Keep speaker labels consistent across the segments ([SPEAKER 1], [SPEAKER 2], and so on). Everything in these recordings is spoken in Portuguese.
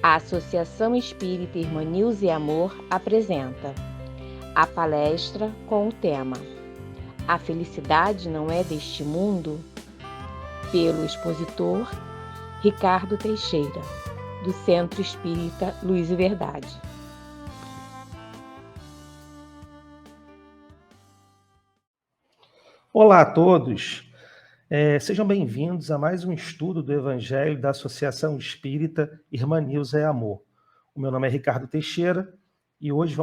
[SPEAKER 1] A Associação Espírita Irmã Nilza e Amor apresenta a palestra com o tema A Felicidade Não É Deste Mundo, pelo expositor Ricardo Teixeira, do Centro Espírita Luz e Verdade.
[SPEAKER 2] Olá a todos, sejam bem-vindos a mais um estudo do Evangelho da Associação Espírita Irmã Nilza e Amor. O meu nome é Ricardo Teixeira e hoje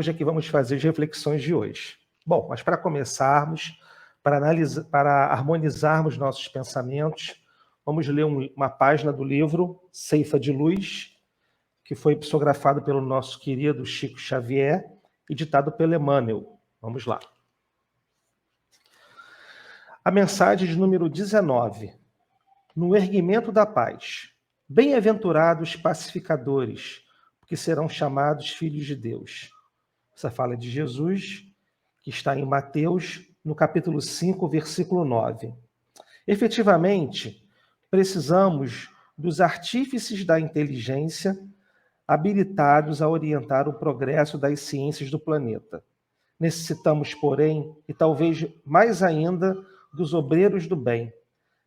[SPEAKER 2] aqui vamos fazer as reflexões de hoje. Bom, mas para começarmos, para harmonizarmos nossos pensamentos, vamos ler uma página do livro Ceifa de Luz, que foi psicografado pelo nosso querido Chico Xavier e ditado pelo Emmanuel. Vamos lá. A mensagem de número 19. No erguimento da paz. Bem-aventurados pacificadores, porque serão chamados filhos de Deus. Essa fala é de Jesus, que está em Mateus, no capítulo 5, versículo 9. Efetivamente, precisamos dos artífices da inteligência habilitados a orientar o progresso das ciências do planeta. Necessitamos, porém, e talvez mais ainda, dos obreiros do bem,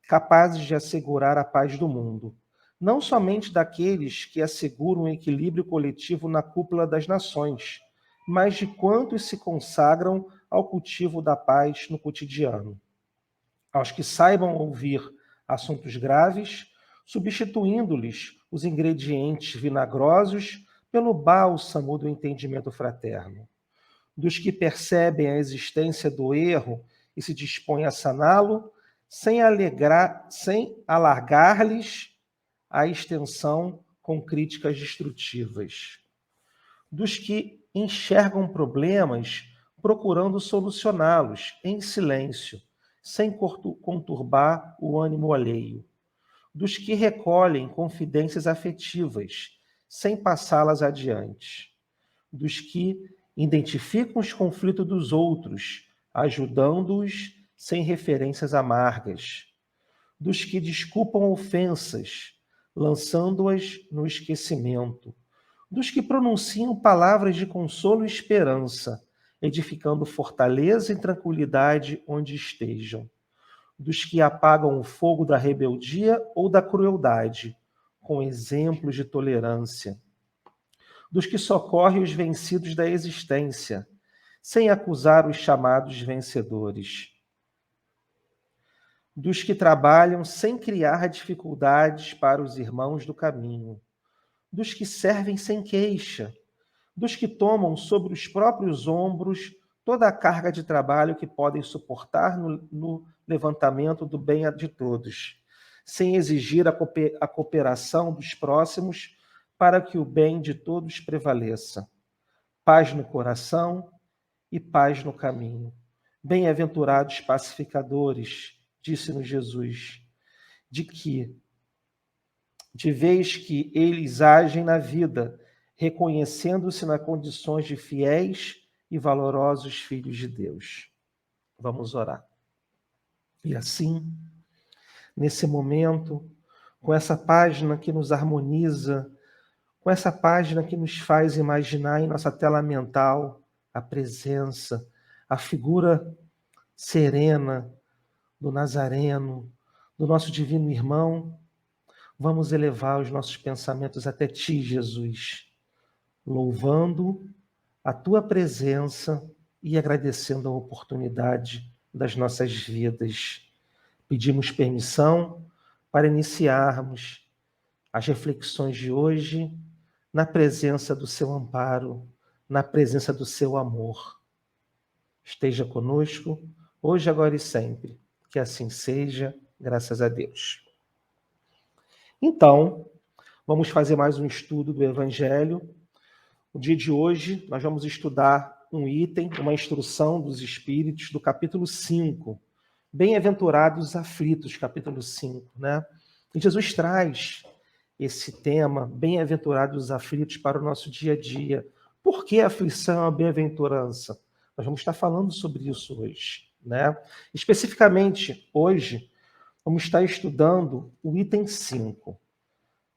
[SPEAKER 2] capazes de assegurar a paz do mundo, não somente daqueles que asseguram o equilíbrio coletivo na cúpula das nações, mas de quantos se consagram ao cultivo da paz no cotidiano. Aos que saibam ouvir assuntos graves, substituindo-lhes os ingredientes vinagrosos pelo bálsamo do entendimento fraterno. Dos que percebem a existência do erro e se dispõem a saná-lo, sem alargar-lhes a extensão com críticas destrutivas. Dos que enxergam problemas procurando solucioná-los em silêncio, sem conturbar o ânimo alheio. Dos que recolhem confidências afetivas, sem passá-las adiante. Dos que identificam os conflitos dos outros, ajudando-os sem referências amargas. Dos que desculpam ofensas, lançando-as no esquecimento. Dos que pronunciam palavras de consolo e esperança, edificando fortaleza e tranquilidade onde estejam. Dos que apagam o fogo da rebeldia ou da crueldade, com exemplos de tolerância. Dos que socorrem os vencidos da existência, sem acusar os chamados vencedores. Dos que trabalham sem criar dificuldades para os irmãos do caminho. Dos que servem sem queixa. Dos que tomam sobre os próprios ombros toda a carga de trabalho que podem suportar no levantamento do bem de todos, sem exigir a cooperação dos próximos para que o bem de todos prevaleça. Paz no coração e paz no caminho. Bem-aventurados pacificadores, disse-nos Jesus, de vez que eles agem na vida, reconhecendo-se nas condições de fiéis e valorosos filhos de Deus. Vamos orar. E assim, nesse momento, com essa página que nos harmoniza, com essa página que nos faz imaginar em nossa tela mental a presença, a figura serena do Nazareno, do nosso divino irmão, vamos elevar os nossos pensamentos até Ti, Jesus, louvando a Tua presença e agradecendo a oportunidade das nossas vidas. Pedimos permissão para iniciarmos as reflexões de hoje na presença do Seu amparo, na presença do Seu amor. Esteja conosco, hoje, agora e sempre. Que assim seja, graças a Deus. Então, vamos fazer mais um estudo do Evangelho. No dia de hoje, nós vamos estudar um item, uma instrução dos Espíritos, do capítulo 5. Bem-aventurados aflitos, capítulo 5, né? E Jesus traz esse tema, bem-aventurados aflitos, para o nosso dia a dia. Por que a aflição é uma bem-aventurança? Nós vamos estar falando sobre isso hoje, né? Especificamente, hoje, vamos estar estudando o item 5.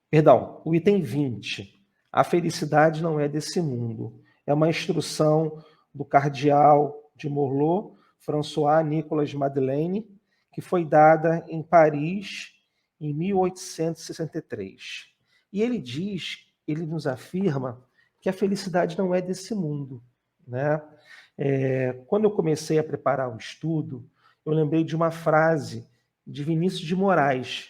[SPEAKER 2] Perdão, o item 20. A felicidade não é desse mundo. É uma instrução do cardeal de Morlot, François Nicolas Madeleine, que foi dada em Paris em 1863. E ele diz, ele nos afirma que a felicidade não é desse mundo, né? Quando eu comecei a preparar o estudo, eu lembrei de uma frase de Vinícius de Moraes,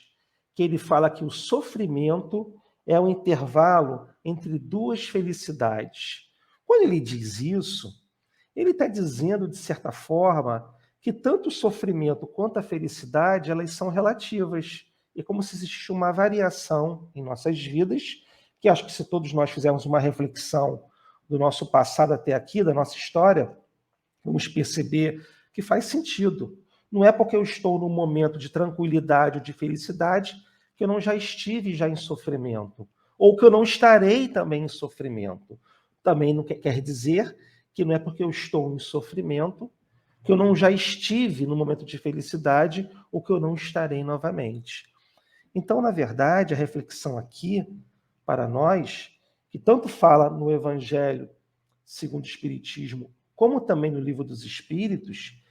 [SPEAKER 2] que ele fala que o sofrimento é um intervalo entre duas felicidades. Quando ele diz isso, ele está dizendo, de certa forma, que tanto o sofrimento quanto a felicidade, elas são relativas. É como se existisse uma variação em nossas vidas, que acho que se todos nós fizermos uma reflexão do nosso passado até aqui, da nossa história, vamos perceber que faz sentido. Não é porque eu estou num momento de tranquilidade ou de felicidade que eu não já estive já em sofrimento, ou que eu não estarei também em sofrimento. Também não quer dizer que não é porque eu estou em sofrimento que eu não já estive no momento de felicidade ou que eu não estarei novamente. Então, na verdade, a reflexão aqui para nós, que tanto fala no Evangelho segundo o Espiritismo, como também no Livro dos Espíritos,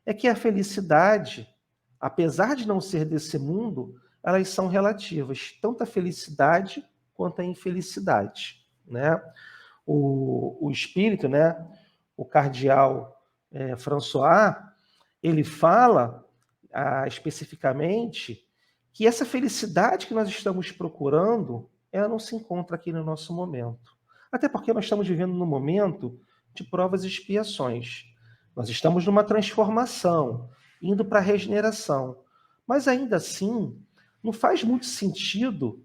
[SPEAKER 2] é que a felicidade, apesar de não ser desse mundo, elas são relativas, tanto a felicidade quanto a infelicidade, né? O espírito, né, o cardeal François, ele fala especificamente que essa felicidade que nós estamos procurando, ela não se encontra aqui no nosso momento. Até porque nós estamos vivendo num momento de provas e expiações. Nós estamos numa transformação, indo para a regeneração. Mas ainda assim, não faz muito sentido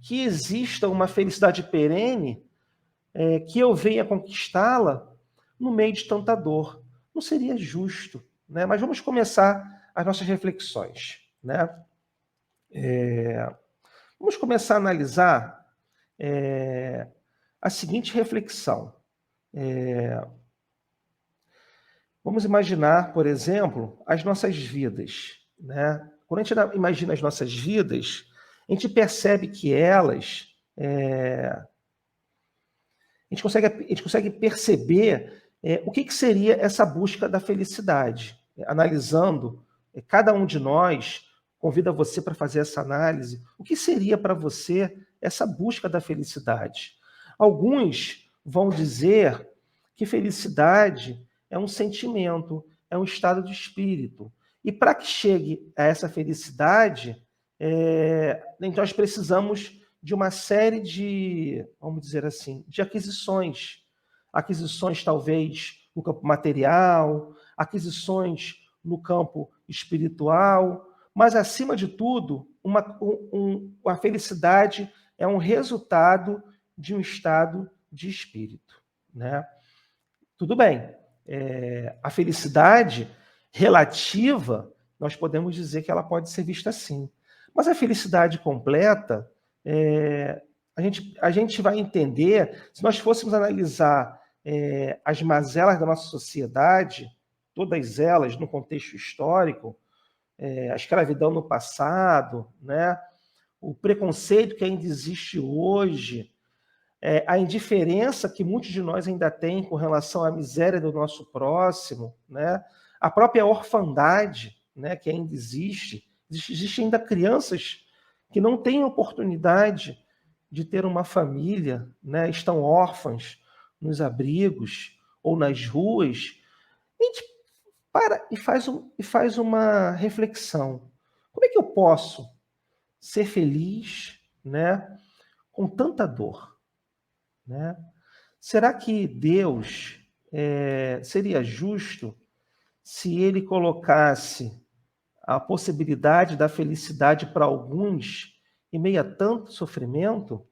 [SPEAKER 2] que exista uma felicidade perene, que eu venha conquistá-la no meio de tanta dor. Não seria justo, né? Mas vamos começar as nossas reflexões, né? Vamos começar a analisar a seguinte reflexão. Vamos imaginar, por exemplo, as nossas vidas, né? Quando a gente imagina as nossas vidas, a gente percebe que elas a gente consegue perceber o que seria essa busca da felicidade. Analisando, cada um de nós convida você para fazer essa análise. O que seria para você essa busca da felicidade? Alguns vão dizer que felicidade é um sentimento, é um estado de espírito. E para que chegue a essa felicidade, nós precisamos de uma série de, vamos dizer assim, de aquisições. Aquisições, talvez, no campo material, aquisições no campo espiritual, mas, acima de tudo, a felicidade é um resultado de um estado de espírito, né? Tudo bem, a felicidade relativa, nós podemos dizer que ela pode ser vista assim, mas a felicidade completa, a gente vai entender, se nós fôssemos analisar as mazelas da nossa sociedade, todas elas no contexto histórico, a escravidão no passado, né? O preconceito que ainda existe hoje, a indiferença que muitos de nós ainda têm com relação à miséria do nosso próximo, né? A própria orfandade, né, que ainda existe. Existem ainda crianças que não têm oportunidade de ter uma família, né? Estão órfãs nos abrigos ou nas ruas. A gente para e faz uma reflexão. Como é que eu posso ser feliz, né, com tanta dor? Né? Será que Deus seria justo se ele colocasse a possibilidade da felicidade para alguns em meio a tanto sofrimento?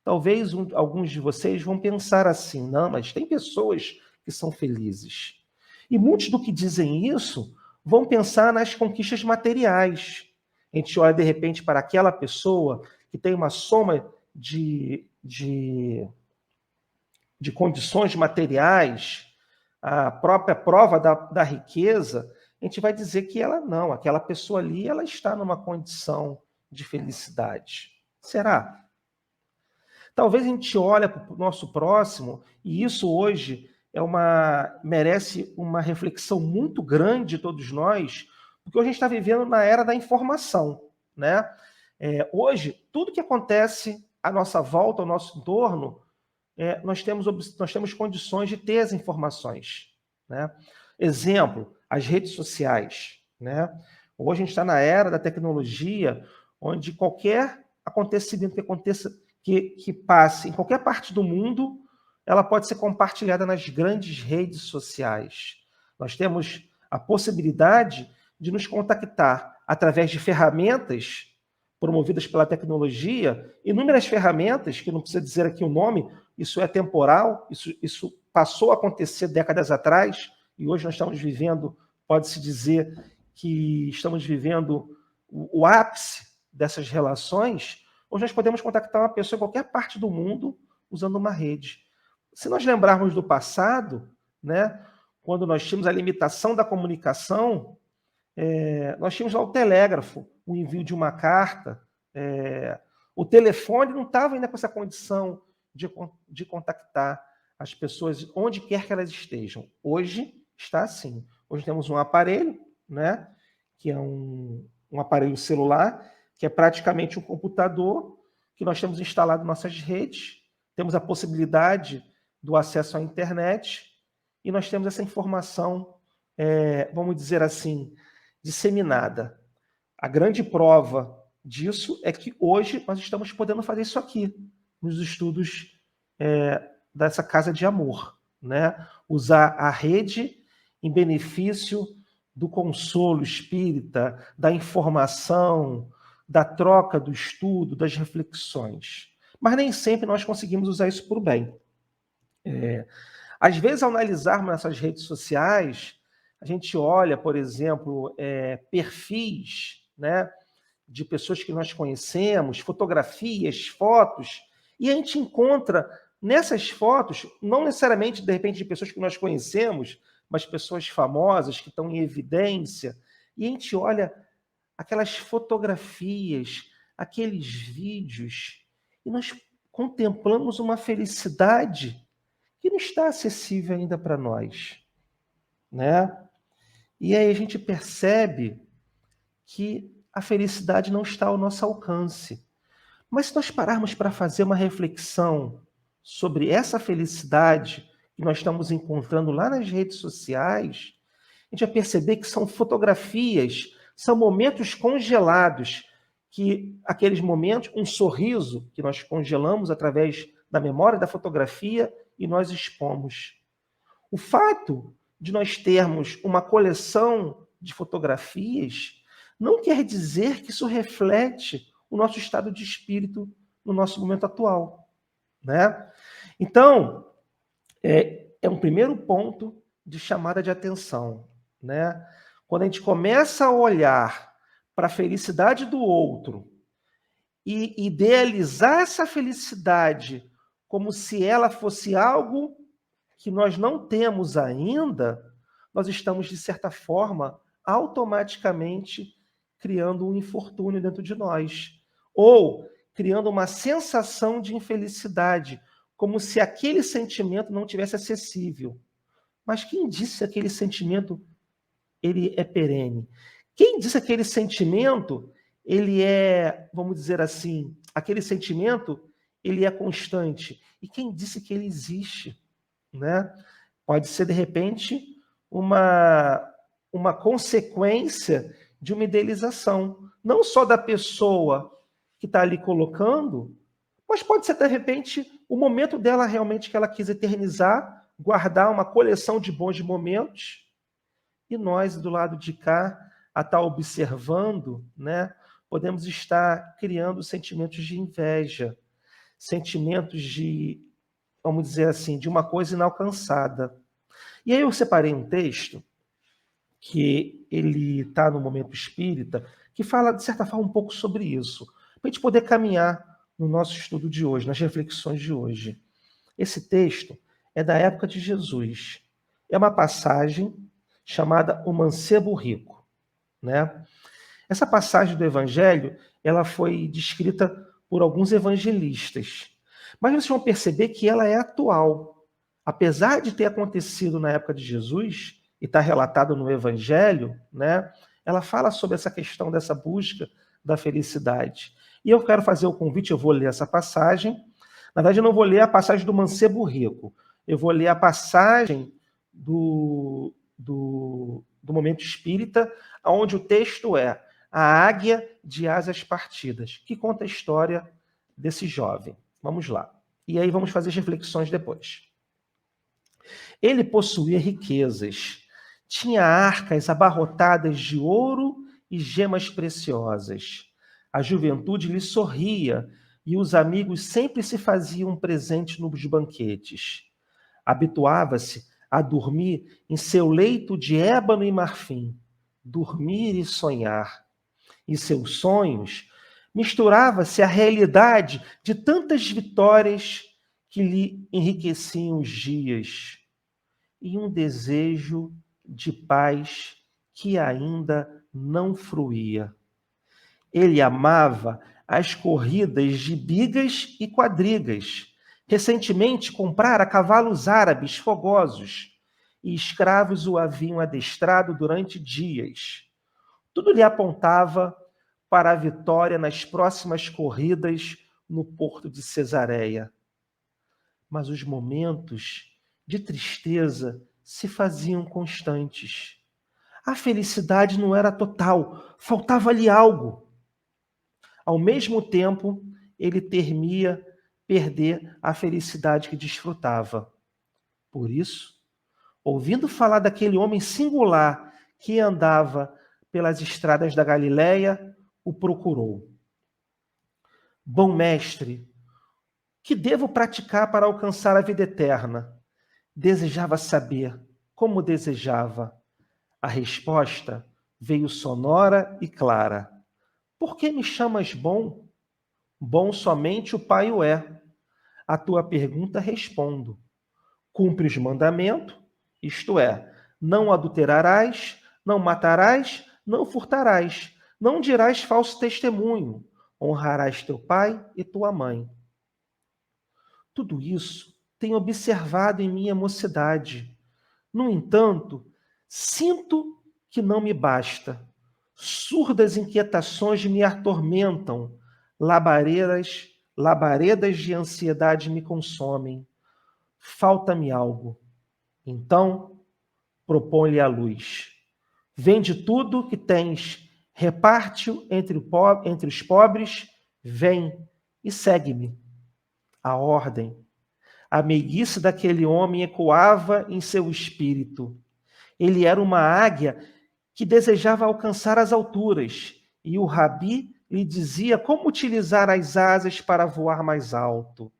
[SPEAKER 2] Talvez alguns de vocês vão pensar assim, não, mas tem pessoas que são felizes. E muitos do que dizem isso vão pensar nas conquistas materiais. A gente olha, de repente, para aquela pessoa que tem uma soma de condições materiais, a própria prova da riqueza, a gente vai dizer que ela não, aquela pessoa ali, ela está numa condição de felicidade? Será? Talvez a gente olhe para o nosso próximo, e isso hoje merece uma reflexão muito grande de todos nós, porque hoje a gente está vivendo na era da informação, né? Hoje, tudo que acontece à nossa volta, ao nosso entorno, nós temos condições de ter as informações, né? Exemplo, as redes sociais, né? Hoje a gente está na era da tecnologia, onde qualquer acontecimento que aconteça, que passe em qualquer parte do mundo, ela pode ser compartilhada nas grandes redes sociais. Nós temos a possibilidade de nos contactar através de ferramentas promovidas pela tecnologia, inúmeras ferramentas, que não precisa dizer aqui o nome, isso é temporal, isso passou a acontecer décadas atrás, e hoje nós estamos vivendo, pode-se dizer que estamos vivendo o ápice dessas relações. Hoje nós podemos contactar uma pessoa em qualquer parte do mundo usando uma rede. Se nós lembrarmos do passado, né, quando nós tínhamos a limitação da comunicação, nós tínhamos lá o telégrafo, o envio de uma carta, o telefone não estava ainda com essa condição de contactar as pessoas onde quer que elas estejam. Hoje está assim. Hoje temos um aparelho, né, que é um aparelho celular, que é praticamente um computador, que nós temos instalado em nossas redes, temos a possibilidade do acesso à internet, e nós temos essa informação, vamos dizer assim, disseminada. A grande prova disso é que hoje nós estamos podendo fazer isso aqui, nos estudos dessa Casa de Amor, né? Usar a rede em benefício do consolo espírita, da informação, da troca do estudo, das reflexões. Mas nem sempre nós conseguimos usar isso para o bem. Às vezes, ao analisarmos essas redes sociais, a gente olha, por exemplo, perfis, né, de pessoas que nós conhecemos, fotografias, fotos, e a gente encontra nessas fotos, não necessariamente, de repente, de pessoas que nós conhecemos, mas pessoas famosas que estão em evidência, e a gente olha aquelas fotografias, aqueles vídeos, e nós contemplamos uma felicidade que não está acessível ainda para nós, né? E aí a gente percebe que a felicidade não está ao nosso alcance. Mas se nós pararmos para fazer uma reflexão sobre essa felicidade que nós estamos encontrando lá nas redes sociais, a gente vai perceber que são fotografias, são momentos congelados, que aqueles momentos, um sorriso que nós congelamos através da memória da fotografia e nós expomos. O fato de nós termos uma coleção de fotografias não quer dizer que isso reflete o nosso estado de espírito no nosso momento atual, né? Então, é um primeiro ponto de chamada de atenção, né? Quando a gente começa a olhar para a felicidade do outro e idealizar essa felicidade como se ela fosse algo que nós não temos ainda, nós estamos, de certa forma, automaticamente criando um infortúnio dentro de nós. Ou criando uma sensação de infelicidade, como se aquele sentimento não tivesse acessível. Mas quem disse que aquele sentimento ele é perene? Quem disse que aquele sentimento ele é, vamos dizer assim, aquele sentimento ele é constante? E quem disse que ele existe? Né? Pode ser, de repente, uma consequência de uma idealização, não só da pessoa que está ali colocando, mas pode ser, de repente, o momento dela realmente que ela quis eternizar, guardar uma coleção de bons momentos, e nós, do lado de cá, a estar observando, né, podemos estar criando sentimentos de inveja, sentimentos de, vamos dizer assim, de uma coisa inalcançada. E aí eu separei um texto que ele está no Momento Espírita, que fala, de certa forma, um pouco sobre isso, para a gente poder caminhar no nosso estudo de hoje, nas reflexões de hoje. Esse texto é da época de Jesus. É uma passagem chamada O Mancebo Rico, né? Essa passagem do Evangelho, ela foi descrita por alguns evangelistas. Mas vocês vão perceber que ela é atual. Apesar de ter acontecido na época de Jesus, e está relatado no Evangelho, né, ela fala sobre essa questão dessa busca da felicidade. E eu quero fazer o convite, eu vou ler essa passagem. Na verdade, eu não vou ler a passagem do mancebo rico. Eu vou ler a passagem do momento espírita, onde o texto é a águia de asas partidas, que conta a história desse jovem. Vamos lá. E aí vamos fazer as reflexões depois. Ele possuía riquezas, tinha arcas abarrotadas de ouro e gemas preciosas. A juventude lhe sorria e os amigos sempre se faziam um presente nos banquetes. Habituava-se a dormir em seu leito de ébano e marfim, dormir e sonhar. E seus sonhos misturava-se à realidade de tantas vitórias que lhe enriqueciam os dias e um desejo de paz que ainda não fruía. Ele amava as corridas de bigas e quadrigas. Recentemente comprara cavalos árabes fogosos e escravos o haviam adestrado durante dias. Tudo lhe apontava para a vitória nas próximas corridas no porto de Cesareia. Mas os momentos de tristeza se faziam constantes. A felicidade não era total, faltava-lhe algo. Ao mesmo tempo, ele temia perder a felicidade que desfrutava. Por isso, ouvindo falar daquele homem singular que andava pelas estradas da Galileia, o procurou. Bom mestre, que devo praticar para alcançar a vida eterna? Desejava saber, como desejava. A resposta veio sonora e clara. Por que me chamas bom? Bom somente o Pai o é. A tua pergunta respondo. Cumpre os mandamentos, isto é, não adulterarás, não matarás, não furtarás, não dirás falso testemunho, honrarás teu pai e tua mãe. Tudo isso tenho observado em minha mocidade. No entanto, sinto que não me basta. Surdas inquietações me atormentam, labaredas de ansiedade me consomem. Falta-me algo. Então, propõe-lhe a luz. Vende tudo que tens, reparte-o entre os pobres, vem e segue-me. A ordem, a meiguice daquele homem ecoava em seu espírito. Ele era uma águia que desejava alcançar as alturas, e o rabi lhe dizia como utilizar as asas para voar mais alto.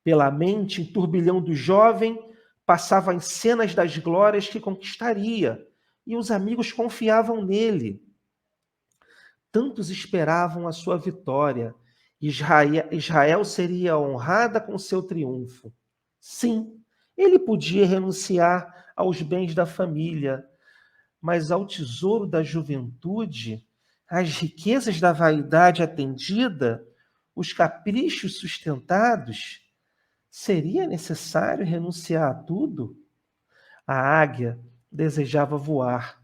[SPEAKER 2] Pela mente, em turbilhão do jovem, passavam as cenas das glórias que conquistaria, e os amigos confiavam nele. Tantos esperavam a sua vitória. Israel seria honrada com seu triunfo. Sim, ele podia renunciar aos bens da família, mas ao tesouro da juventude, às riquezas da vaidade atendida, os caprichos sustentados, seria necessário renunciar a tudo? A águia desejava voar,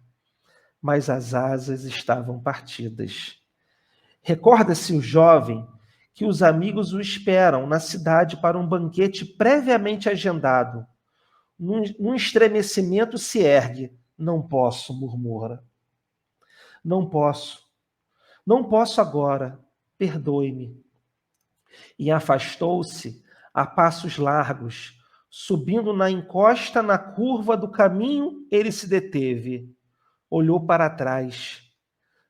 [SPEAKER 2] mas as asas estavam partidas. Recorda-se o jovem que os amigos o esperam na cidade para um banquete previamente agendado. Num estremecimento se ergue. Não posso, murmura. Não posso. Não posso agora. Perdoe-me. E afastou-se a passos largos. Subindo na encosta, na curva do caminho, ele se deteve. Olhou para trás.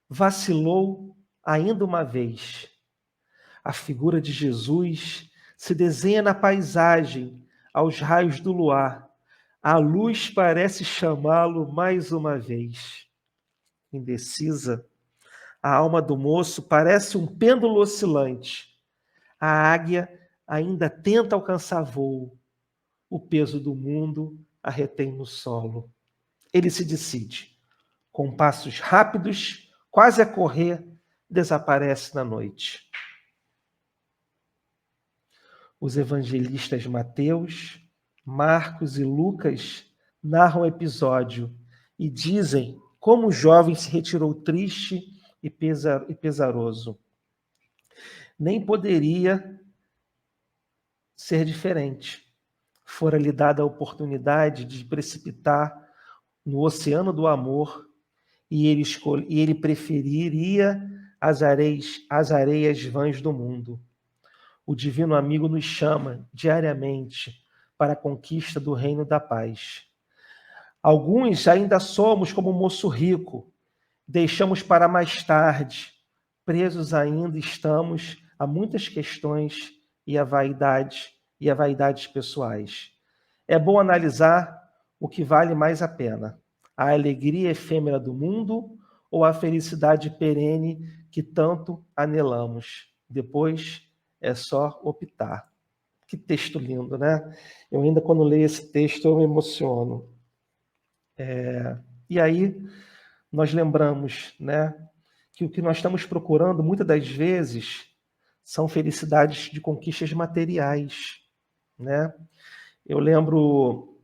[SPEAKER 2] Vacilou ainda uma vez. A figura de Jesus se desenha na paisagem, aos raios do luar. A luz parece chamá-lo mais uma vez. Indecisa, a alma do moço parece um pêndulo oscilante. A águia ainda tenta alcançar voo. O peso do mundo a retém no solo. Ele se decide. Com passos rápidos, quase a correr, desaparece na noite. Os evangelistas Mateus, Marcos e Lucas narram o episódio e dizem como o jovem se retirou triste e pesaroso. Nem poderia ser diferente. Fora-lhe dada a oportunidade de precipitar no oceano do amor e ele preferiria as areias vãs do mundo. O divino amigo nos chama diariamente para a conquista do reino da paz. Alguns ainda somos como o moço rico, deixamos para mais tarde, presos ainda estamos a muitas questões e a vaidades pessoais. É bom analisar o que vale mais a pena, a alegria efêmera do mundo ou a felicidade perene que tanto anelamos. Depois é só optar. Que texto lindo, né? Eu ainda, quando leio esse texto, eu me emociono. E aí, nós lembramos, né, que o que nós estamos procurando, muitas das vezes, são felicidades de conquistas materiais, né? Eu lembro,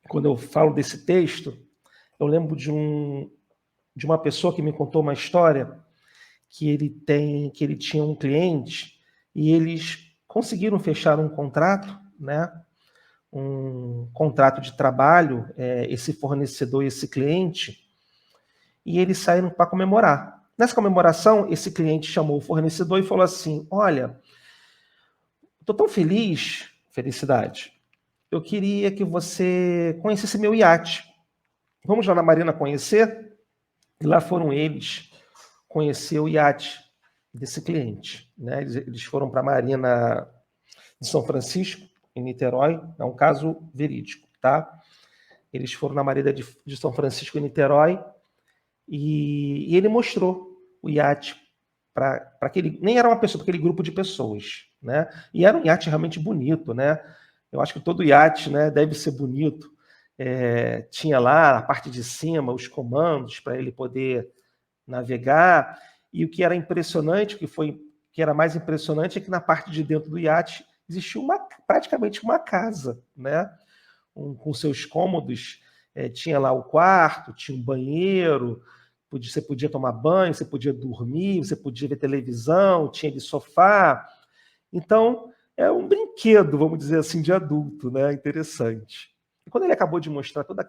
[SPEAKER 2] quando eu falo desse texto, eu lembro de uma pessoa que me contou uma história que ele tinha um cliente e eles conseguiram fechar um contrato, né? Um contrato de trabalho, esse fornecedor e esse cliente, e eles saíram para comemorar. Nessa comemoração, esse cliente chamou o fornecedor e falou assim: olha, estou tão feliz, felicidade, eu queria que você conhecesse meu iate. Vamos lá na marina conhecer? E lá foram eles conhecer o iate desse cliente, né? Eles foram para a marina de São Francisco, em Niterói, é um caso verídico, tá? Eles foram na marina de São Francisco, em Niterói, e ele mostrou o iate para aquele, nem era uma pessoa, para aquele grupo de pessoas, né? E era um iate realmente bonito, né? Eu acho que todo iate, né, deve ser bonito. Tinha lá a parte de cima os comandos para ele poder navegar, e o que era impressionante, que era mais impressionante, é que na parte de dentro do iate existia praticamente uma casa, né? Com seus cômodos, tinha lá o quarto, tinha um banheiro, você podia tomar banho, você podia dormir, você podia ver televisão, tinha de sofá. Então, é um brinquedo, vamos dizer assim, de adulto, né? Interessante. E quando ele acabou de mostrar todo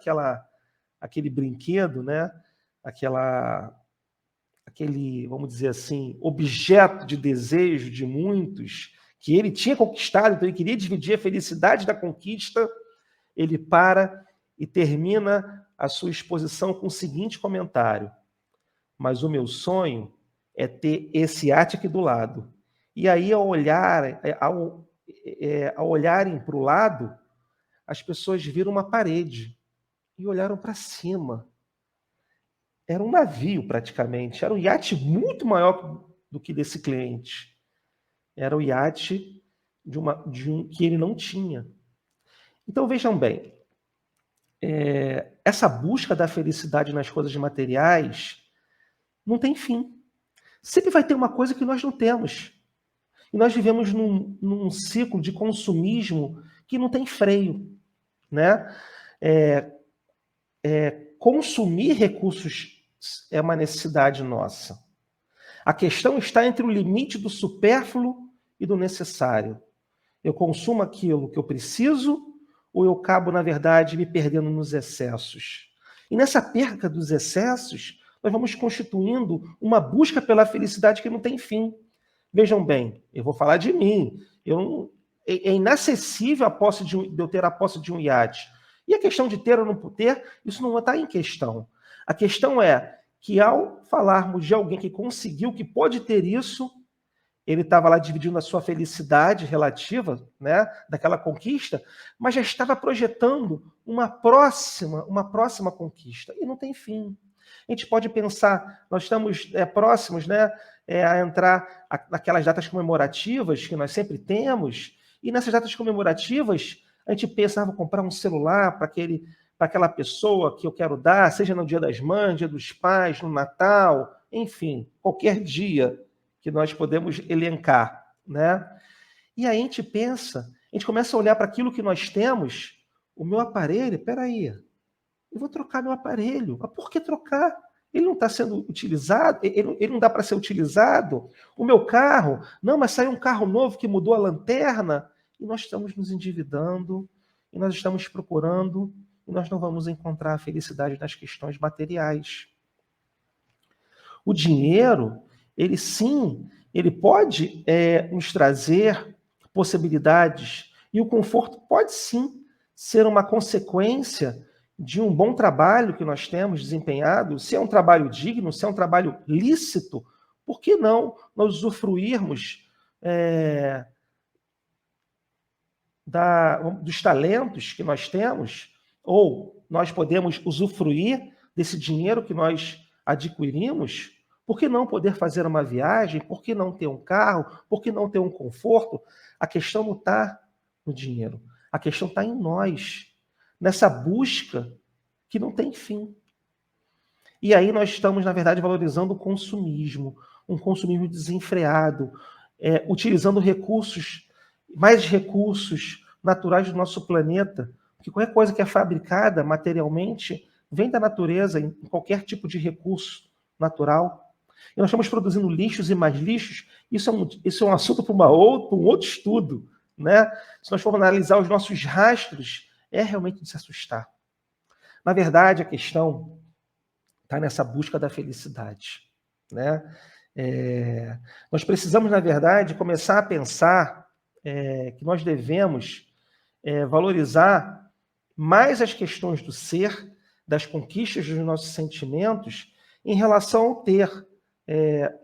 [SPEAKER 2] aquele brinquedo, né? Aquele, vamos dizer assim, objeto de desejo de muitos, que ele tinha conquistado, então ele queria dividir a felicidade da conquista, ele para e termina a sua exposição com o seguinte comentário: mas o meu sonho é ter esse iate aqui do lado. E aí, ao olharem para o lado, as pessoas viram uma parede e olharam para cima. Era um navio, praticamente. Era um iate muito maior do que desse cliente. Era o iate que ele não tinha. Então, vejam bem, essa busca da felicidade nas coisas materiais não tem fim. Sempre vai ter uma coisa que nós não temos. E nós vivemos num ciclo de consumismo que não tem freio, né? Consumir recursos é uma necessidade nossa. A questão está entre o limite do supérfluo e do necessário. Eu consumo aquilo que eu preciso ou eu acabo, na verdade, me perdendo nos excessos? E nessa perca dos excessos, nós vamos constituindo uma busca pela felicidade que não tem fim. Vejam bem, eu vou falar de mim. É inacessível de eu ter a posse de um iate. E a questão de ter ou não ter, isso não está em questão. A questão é que, ao falarmos de alguém que conseguiu, que pode ter isso, ele estava lá dividindo a sua felicidade relativa, né, daquela conquista, mas já estava projetando uma próxima conquista. E não tem fim. A gente pode pensar, nós estamos próximos, né, a entrar naquelas datas comemorativas que nós sempre temos, e nessas datas comemorativas a gente pensa, vou comprar um celular para aquela pessoa que eu quero dar, seja no Dia das Mães, Dia dos Pais, no Natal, enfim, qualquer dia que nós podemos elencar, né? E aí a gente pensa, a gente começa a olhar para aquilo que nós temos, o meu aparelho, peraí, eu vou trocar meu aparelho. Mas por que trocar? Ele não está sendo utilizado, ele não dá para ser utilizado. O meu carro, não, mas saiu um carro novo que mudou a lanterna, e nós estamos nos endividando, e nós estamos procurando, e nós não vamos encontrar a felicidade nas questões materiais. O dinheiro, ele sim, ele pode nos trazer possibilidades, e o conforto pode sim ser uma consequência de um bom trabalho que nós temos desempenhado, se é um trabalho digno, se é um trabalho lícito, por que não nós usufruirmos dos talentos que nós temos, ou nós podemos usufruir desse dinheiro que nós adquirimos? Por que não poder fazer uma viagem? Por que não ter um carro? Por que não ter um conforto? A questão não está no dinheiro. A questão está em nós, nessa busca que não tem fim. E aí nós estamos, na verdade, valorizando o consumismo, um consumismo desenfreado, utilizando mais recursos naturais do nosso planeta, porque qualquer coisa que é fabricada materialmente vem da natureza, em qualquer tipo de recurso natural. E nós estamos produzindo lixos e mais lixos. Isso é um assunto para um outro estudo, né? Se nós formos analisar os nossos rastros, é realmente de se assustar. Na verdade, a questão está nessa busca da felicidade, né? Nós precisamos, na verdade, começar a pensar que nós devemos valorizar mais as questões do ser, das conquistas dos nossos sentimentos, em relação ao ter.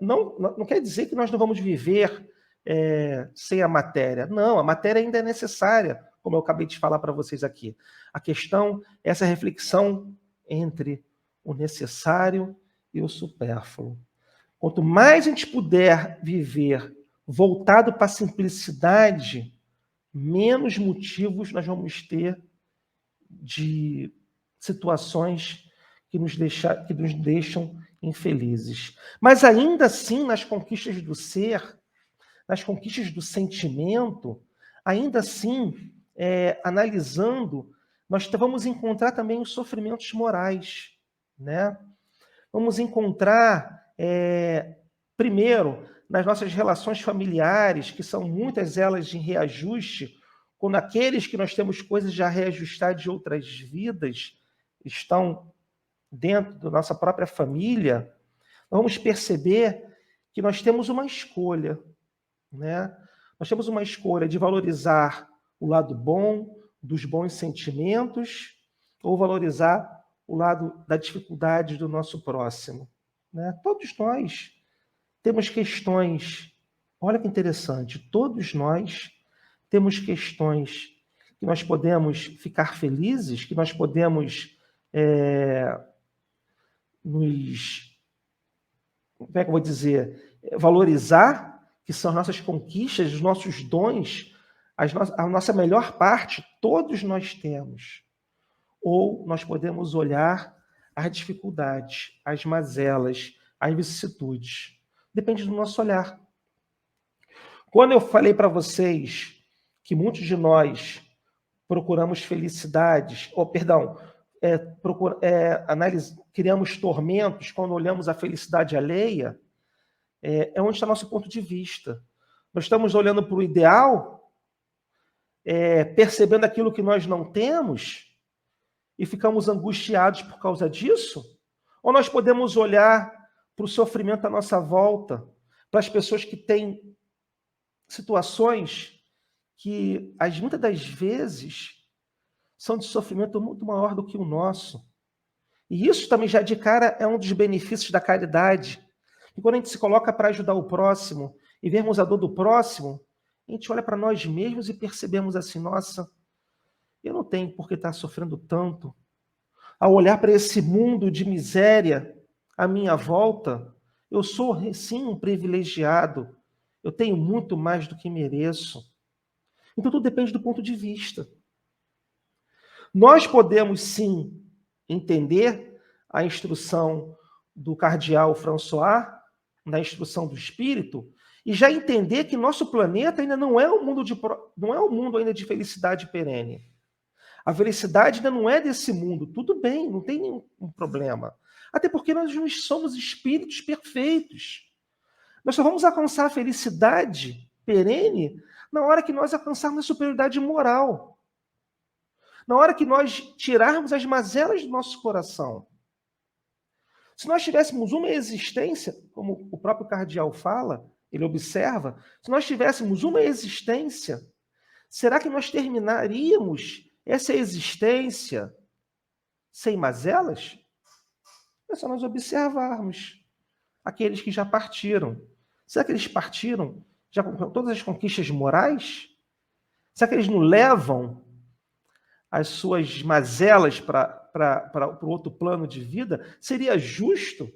[SPEAKER 2] Não quer dizer que nós não vamos viver sem a matéria. Não, a matéria ainda é necessária, como eu acabei de falar para vocês aqui. A questão é essa reflexão entre o necessário e o supérfluo. Quanto mais a gente puder viver voltado para a simplicidade, menos motivos nós vamos ter de situações que nos deixam infelizes. Mas ainda assim, nas conquistas do ser, nas conquistas do sentimento, ainda assim, analisando, nós vamos encontrar também os sofrimentos morais, né? Vamos encontrar, primeiro, nas nossas relações familiares, que são muitas elas em reajuste, quando aqueles que nós temos coisas já reajustadas de outras vidas estão dentro da nossa própria família, vamos perceber que nós temos uma escolha, né? Nós temos uma escolha de valorizar o lado bom dos bons sentimentos ou valorizar o lado da dificuldade do nosso próximo, né? Todos nós temos questões, olha que interessante, todos nós temos questões que nós podemos ficar felizes, que nós podemos como é que eu vou dizer, valorizar, que são as nossas conquistas, os nossos dons, a nossa melhor parte, todos nós temos. Ou nós podemos olhar as dificuldades, as mazelas, as vicissitudes. Depende do nosso olhar. Quando eu falei para vocês que muitos de nós procuramos felicidades, criamos tormentos quando olhamos a felicidade alheia, é onde está nosso ponto de vista. Nós estamos olhando para o ideal, percebendo aquilo que nós não temos e ficamos angustiados por causa disso? Ou nós podemos olhar para o sofrimento à nossa volta, para as pessoas que têm situações que, muitas das vezes, são de sofrimento muito maior do que o nosso. E isso também já de cara é um dos benefícios da caridade. E quando a gente se coloca para ajudar o próximo e vermos a dor do próximo, a gente olha para nós mesmos e percebemos assim, nossa, eu não tenho por que estar sofrendo tanto. Ao olhar para esse mundo de miséria à minha volta, eu sou, sim, um privilegiado. Eu tenho muito mais do que mereço. Então, tudo depende do ponto de vista. Nós podemos, sim, entender a instrução do cardeal François, na instrução do Espírito, e já entender que nosso planeta ainda não é um mundo ainda de felicidade perene. A felicidade ainda não é desse mundo. Tudo bem, não tem nenhum problema. Até porque nós não somos espíritos perfeitos. Nós só vamos alcançar a felicidade perene na hora que nós alcançarmos a superioridade moral. Na hora que nós tirarmos as mazelas do nosso coração. Se nós tivéssemos uma existência, como o próprio cardeal fala, ele observa, se nós tivéssemos uma existência, será que nós terminaríamos essa existência sem mazelas? É só nós observarmos aqueles que já partiram. Será que eles partiram já com todas as conquistas morais? Será que eles não levam as suas mazelas para o outro plano de vida? Seria justo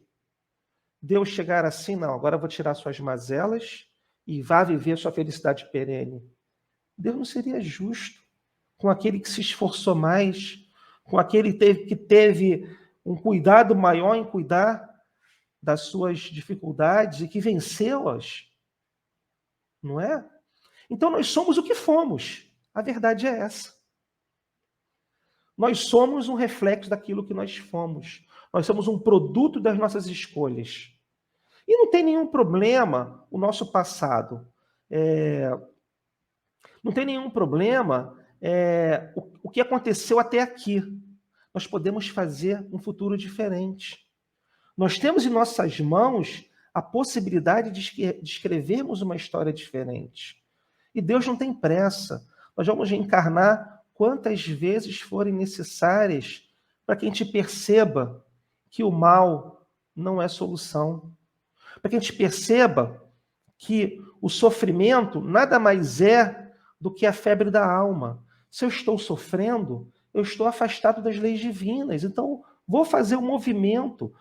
[SPEAKER 2] Deus chegar assim, não, agora eu vou tirar suas mazelas e vá viver sua felicidade perene. Deus não seria justo com aquele que se esforçou mais, com aquele que teve um cuidado maior em cuidar das suas dificuldades e que venceu-as. Não é? Então nós somos o que fomos. A verdade é essa. Nós somos um reflexo daquilo que nós fomos. Nós somos um produto das nossas escolhas. E não tem nenhum problema o nosso passado. Não tem nenhum problema o que aconteceu até aqui. Nós podemos fazer um futuro diferente. Nós temos em nossas mãos a possibilidade de escrevermos uma história diferente. E Deus não tem pressa. Nós vamos reencarnar quantas vezes forem necessárias para que a gente perceba que o mal não é solução. Para que a gente perceba que o sofrimento nada mais é do que a febre da alma. Se eu estou sofrendo, eu estou afastado das leis divinas. Então, vou fazer um movimento.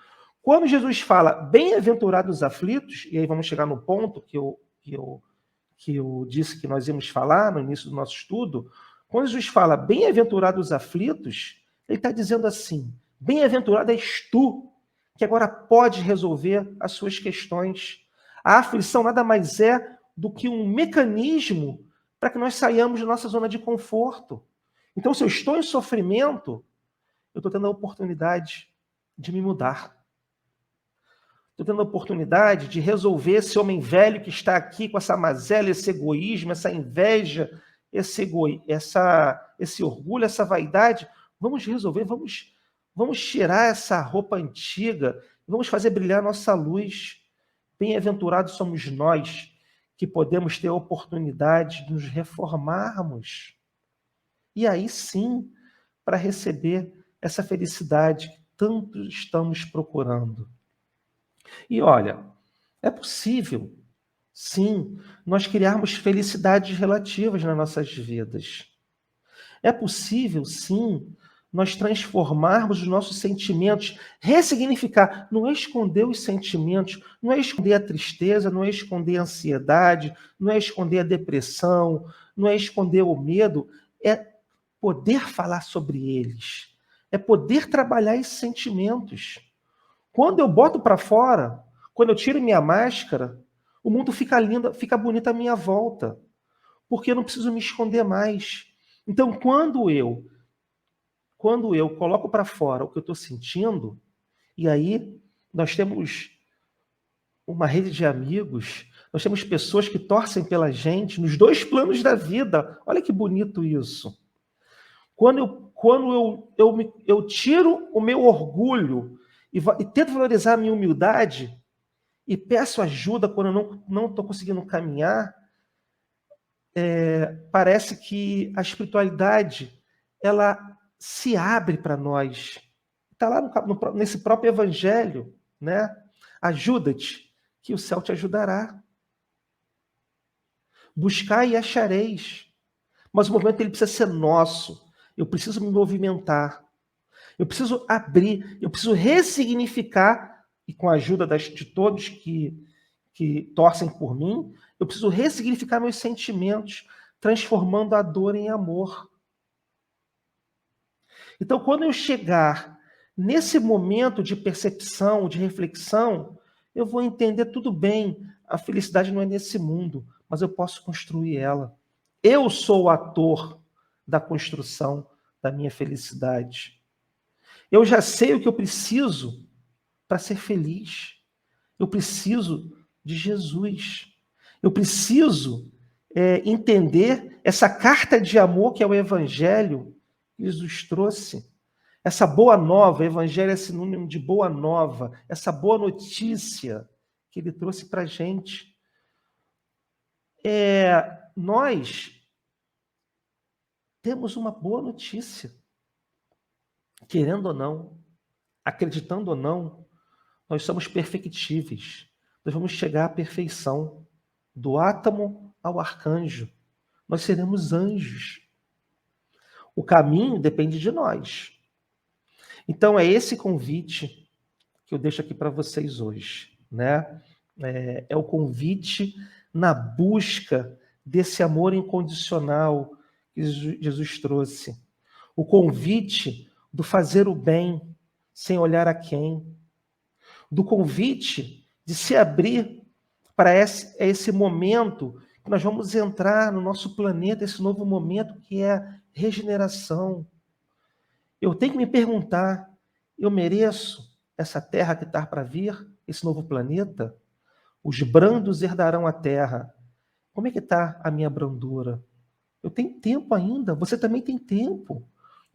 [SPEAKER 2] Quando Jesus fala, bem-aventurados os aflitos, e aí vamos chegar no ponto que eu disse que nós íamos falar no início do nosso estudo, quando Jesus fala, bem-aventurados os aflitos, ele está dizendo assim, bem-aventurado és tu, que agora pode resolver as suas questões. A aflição nada mais é do que um mecanismo para que nós saiamos da nossa zona de conforto. Então, se eu estou em sofrimento, eu estou tendo a oportunidade de me mudar. Estou tendo a oportunidade de resolver esse homem velho que está aqui com essa mazela, esse egoísmo, essa inveja, esse orgulho, essa vaidade. Vamos resolver, vamos tirar essa roupa antiga, vamos fazer brilhar a nossa luz. Bem-aventurados somos nós que podemos ter a oportunidade de nos reformarmos. E aí sim, para receber essa felicidade que tanto estamos procurando. E olha, é possível, sim, nós criarmos felicidades relativas nas nossas vidas. É possível, sim, nós transformarmos os nossos sentimentos, ressignificar, não é esconder os sentimentos, não é esconder a tristeza, não é esconder a ansiedade, não é esconder a depressão, não é esconder o medo, é poder falar sobre eles, é poder trabalhar esses sentimentos. Quando eu boto para fora, quando eu tiro minha máscara, o mundo fica lindo, fica bonito à minha volta, porque eu não preciso me esconder mais. Então, quando eu coloco para fora o que eu estou sentindo, e aí nós temos uma rede de amigos, nós temos pessoas que torcem pela gente nos dois planos da vida. Olha que bonito isso. Quando eu tiro o meu orgulho e tento valorizar a minha humildade e peço ajuda quando eu não estou conseguindo caminhar, parece que a espiritualidade ela se abre para nós. Está lá nesse próprio evangelho, né? Ajuda-te, que o céu te ajudará. Buscai e achareis. Mas o movimento ele precisa ser nosso. Eu preciso me movimentar. Eu preciso abrir, eu preciso ressignificar, e com a ajuda de todos que torcem por mim, eu preciso ressignificar meus sentimentos, transformando a dor em amor. Então, quando eu chegar nesse momento de percepção, de reflexão, eu vou entender tudo bem, a felicidade não é nesse mundo, mas eu posso construir ela. Eu sou o ator da construção da minha felicidade. Eu já sei o que eu preciso para ser feliz. Eu preciso de Jesus. Eu preciso entender essa carta de amor que é o Evangelho que Jesus trouxe. Essa boa nova, o Evangelho é sinônimo de boa nova, essa boa notícia que ele trouxe para a gente. Nós temos uma boa notícia. Querendo ou não, acreditando ou não, nós somos perfectíveis. Nós vamos chegar à perfeição, do átomo ao arcanjo. Nós seremos anjos. O caminho depende de nós. Então, é esse convite que eu deixo aqui para vocês hoje, né? É o convite na busca desse amor incondicional que Jesus trouxe. O convite do fazer o bem sem olhar a quem. Do convite de se abrir para esse momento que nós vamos entrar no nosso planeta, esse novo momento que é a regeneração. Eu tenho que me perguntar, eu mereço essa terra que está para vir, esse novo planeta? Os brandos herdarão a terra. Como é que está a minha brandura? Eu tenho tempo ainda, você também tem tempo.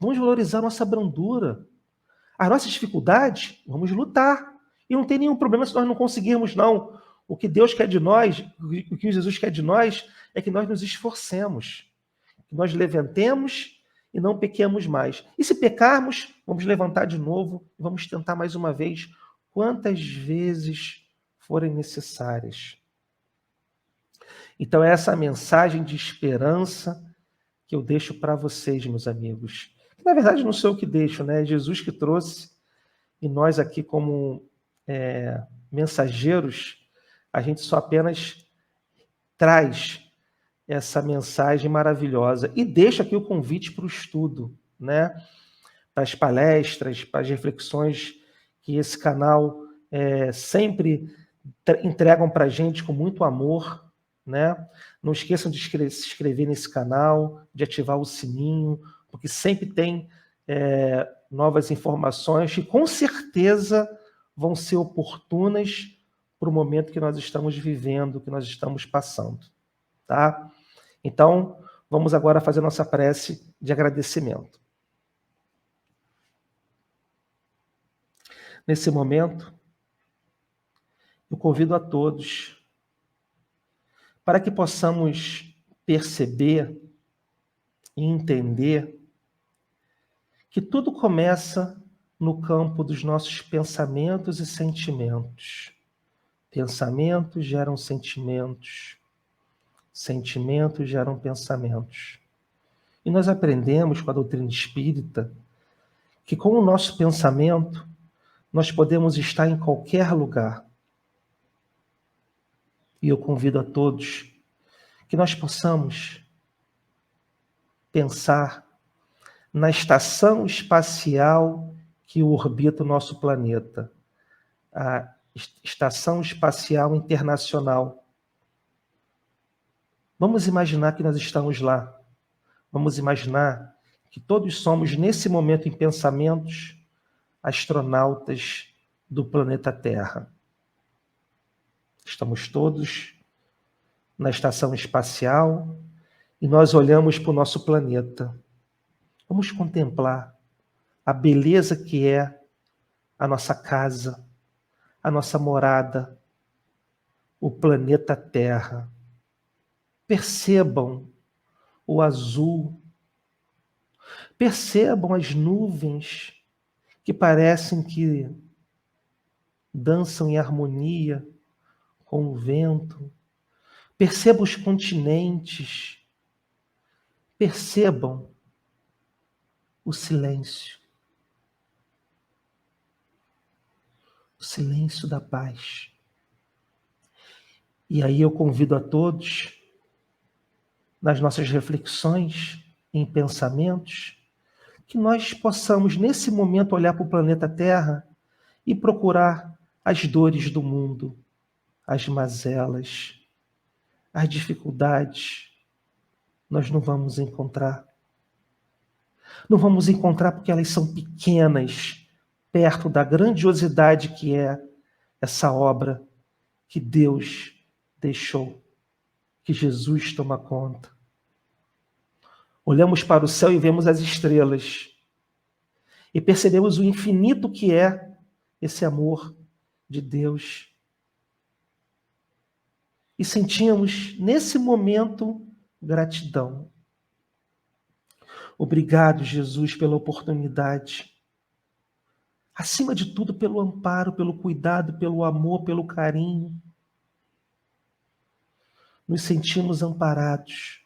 [SPEAKER 2] Vamos valorizar a nossa brandura. As nossas dificuldades, vamos lutar. E não tem nenhum problema se nós não conseguirmos, não. O que Deus quer de nós, o que Jesus quer de nós, é que nós nos esforcemos. Que nós levantemos e não pequemos mais. E se pecarmos, vamos levantar de novo e vamos tentar mais uma vez, quantas vezes forem necessárias. Então, é essa mensagem de esperança que eu deixo para vocês, meus amigos. Na verdade, não sou eu que deixo, né? É Jesus que trouxe. E nós aqui, como mensageiros, a gente só apenas traz essa mensagem maravilhosa. E deixa aqui o convite para o estudo, né? Para as palestras, para as reflexões que esse canal sempre entregam para a gente com muito amor, né? Não esqueçam de se inscrever nesse canal, de ativar o sininho, porque sempre tem novas informações que com certeza vão ser oportunas para o momento que nós estamos vivendo, que nós estamos passando, tá? Então, vamos agora fazer nossa prece de agradecimento. Nesse momento, eu convido a todos para que possamos perceber e entender que tudo começa no campo dos nossos pensamentos e sentimentos. Pensamentos geram sentimentos, sentimentos geram pensamentos. E nós aprendemos com a doutrina espírita que com o nosso pensamento nós podemos estar em qualquer lugar. E eu convido a todos que nós possamos pensar na estação espacial que orbita o nosso planeta, a Estação Espacial Internacional. Vamos imaginar que nós estamos lá. Vamos imaginar que todos somos, nesse momento, em pensamentos, astronautas do planeta Terra. Estamos todos na estação espacial e nós olhamos para o nosso planeta. Vamos contemplar a beleza que é a nossa casa, a nossa morada, o planeta Terra. Percebam o azul, percebam as nuvens que parecem que dançam em harmonia com o vento. Percebam os continentes, percebam o silêncio da paz. E aí eu convido a todos, nas nossas reflexões, em pensamentos, que nós possamos, nesse momento, olhar para o planeta Terra e procurar as dores do mundo, as mazelas, as dificuldades. Nós não vamos encontrar. Não vamos encontrar porque elas são pequenas, perto da grandiosidade que é essa obra que Deus deixou, que Jesus toma conta. Olhamos para o céu e vemos as estrelas e percebemos o infinito que é esse amor de Deus. E sentimos, nesse momento, gratidão. Obrigado, Jesus, pela oportunidade. Acima de tudo, pelo amparo, pelo cuidado, pelo amor, pelo carinho. Nos sentimos amparados,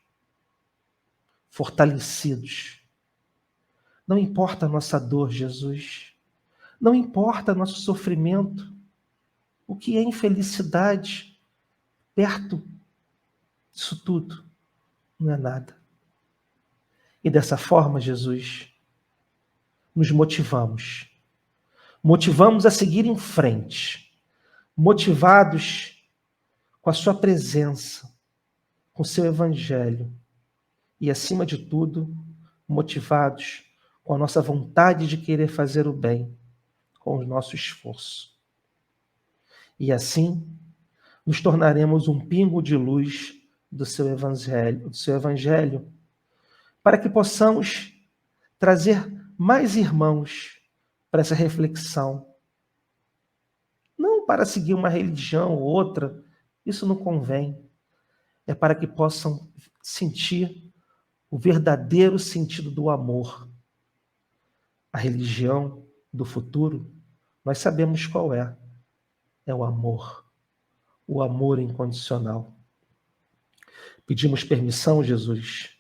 [SPEAKER 2] fortalecidos. Não importa a nossa dor, Jesus. Não importa nosso sofrimento. O que é infelicidade perto disso tudo? Não é nada. E dessa forma, Jesus, nos motivamos. Motivamos a seguir em frente. Motivados com a sua presença, com o seu evangelho. E, acima de tudo, motivados com a nossa vontade de querer fazer o bem, com o nosso esforço. E assim, nos tornaremos um pingo de luz do seu evangelho, para que possamos trazer mais irmãos para essa reflexão. Não para seguir uma religião ou outra, isso não convém. É para que possam sentir o verdadeiro sentido do amor. A religião do futuro, nós sabemos qual é. É o amor incondicional. Pedimos permissão, Jesus,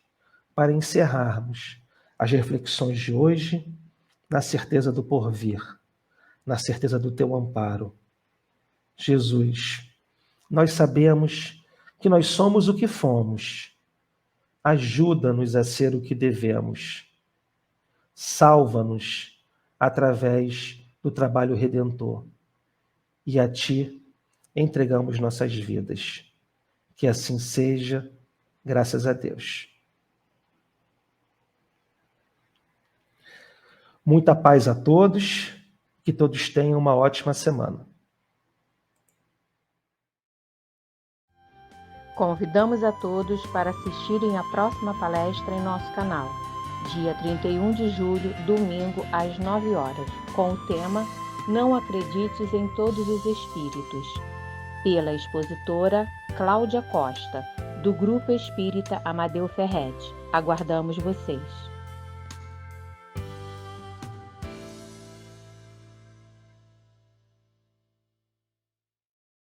[SPEAKER 2] para encerrarmos as reflexões de hoje na certeza do porvir, na certeza do teu amparo. Jesus, nós sabemos que nós somos o que fomos. Ajuda-nos a ser o que devemos. Salva-nos através do trabalho redentor. E a Ti entregamos nossas vidas. Que assim seja, graças a Deus. Muita paz a todos, que todos tenham uma ótima semana.
[SPEAKER 1] Convidamos a todos para assistirem à próxima palestra em nosso canal, dia 31 de julho, domingo, às 9 horas, com o tema Não Acredites em Todos os Espíritos, pela expositora Cláudia Costa, do Grupo Espírita Amadeu Ferretti. Aguardamos vocês!